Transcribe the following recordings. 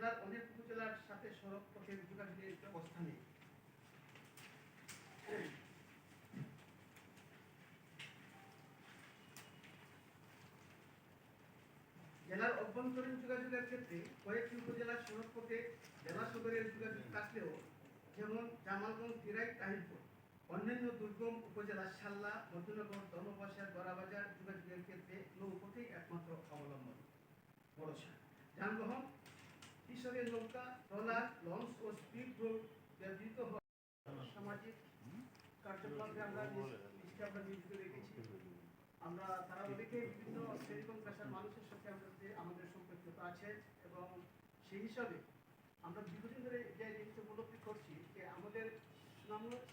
জেলার অনেক উপজেলার সাথে সড়ক পথের যোগাযোগের ব্যবস্থা নেই। জেলার অভ্যন্তরীণ যোগাযোগের ক্ষেত্রে কয়েকটি উপজেলার সড়ক পথে জেলা সদরের যোগাযোগ থাকলেও, যেমন জামালগঞ্জ, দিরাই, তাহিরপুর, অন্যান্য দুর্গম উপজেলা সাল্লা, মধ্যনগর, ধর্মপাশা, গড়াবাজার যোগাযোগের ক্ষেত্রে নৌপথেই একমাত্র অবলম্বন ভরসা। যানবাহন হিসেবে নৌকা, ট্রলার, লঞ্চ ও স্পিড বোট ব্যবহৃত হয়। সামাজিক কার্যক্রমে আমরা নিয়োজিত রেখেছি। আমরা তারা অনেকে বিভিন্ন শ্রেণী এবং পেশার মানুষের সাথে আমাদের সম্পৃক্ততা আছে, এবং সেই হিসাবে আমরা দীর্ঘদিন ধরে যে জিনিসটা উপলব্ধি করছি যে আমাদের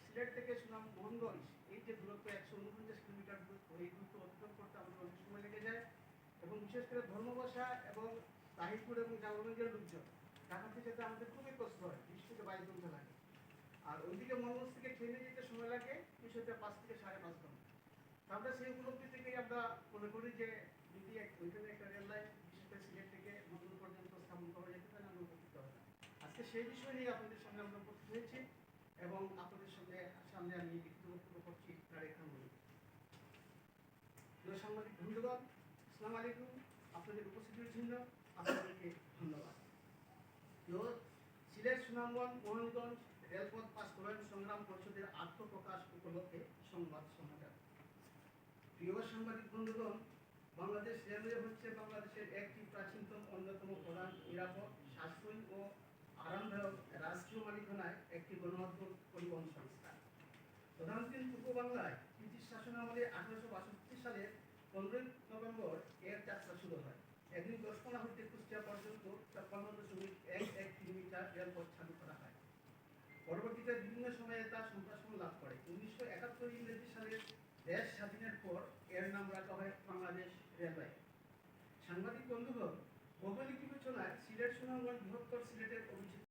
সিলেট থেকে সুনাম মোহনগঞ্জ এই যে দূরত্ব 149 কিলোমিটার দূরত্ব, এই দূরত্ব অতিক্রম করতে আমাদের অনেক সময় লেগে যায়, এবং বিশেষ করে ধর্মবাসা এবং তাহিরপুর এবং জামালগঞ্জের লোকজন ঢাকাতে যেতে আমাদের খুবই কষ্ট হয়, 20 থেকে 22 ঘন্টা লাগে। আর ওইদিকে মোহনগঞ্জ থেকে ট্রেনে যেতে সময় লাগে বিষয়টা 5 থেকে 5.5 ঘন্টা। আমরা সেই উপলব্ধি থেকেই আমরা মনে করি যে যদি ওইখানে একটা রেল লাইন বিশেষ করে সিলেট থেকে মধুর পর্যন্ত স্থাপন করা যেতে পারে, আমরা উপকৃত হবে। আজকে সেই বিষয় নিয়ে আপনাদের সামনে আমরা উপস্থিত হয়েছি, এবং আপনাদের সামনে আমি লিখিত বক্তব্য করছি। প্রিয় সাংবাদিক বন্ধুগণ, আসসালামু আলাইকুম। আপনাদের উপস্থিতির জন্য আপনাদেরকে ধন্যবাদ। সিলেট সুনামগঞ্জ মোহনগঞ্জ রেলপথ বাস্তবায়ন সংগ্রাম পরিষদের আত্মপ্রকাশ উপলক্ষে সংবাদ সমাচার। প্রিয় সাংবাদিক বন্ধুগণ, বাংলাদেশ রেলওয়ে হচ্ছে বাংলাদেশের একটি প্রাচীনতম, অন্যতম প্রধান, নিরাপদ, সাশ্রয়ী ও আরামদায়ক রাষ্ট্রীয় মালিকানায় একটি গণমাধ্যম পরিবহন সংস্থা। প্রধানমন্ত্রী পূর্ব বাংলায় ব্রিটিশ শাসনামলে 1862 সালের 15 নভেম্বর এর যাত্রা শুরু হয়। একদিন দশকোনা হইতে কুষ্টিয়া পর্যন্ত 53.11 কিলোমিটার রেলপথ চালু করা হয়। পরবর্তীতে বিভিন্ন সময়ে তা সম্প্রসারণ লাভ করে। 1971 ইংরেজি সালের দেশ স্বাধীনের পর এর নাম রাখা হয় বাংলাদেশ রেলওয়ে। সাংবাদিক বন্ধুগণ, ভৌগোলিক বিবেচনায় সিলেট সুনামগঞ্জ বৃহত্তর সিলেটের অভিযোগ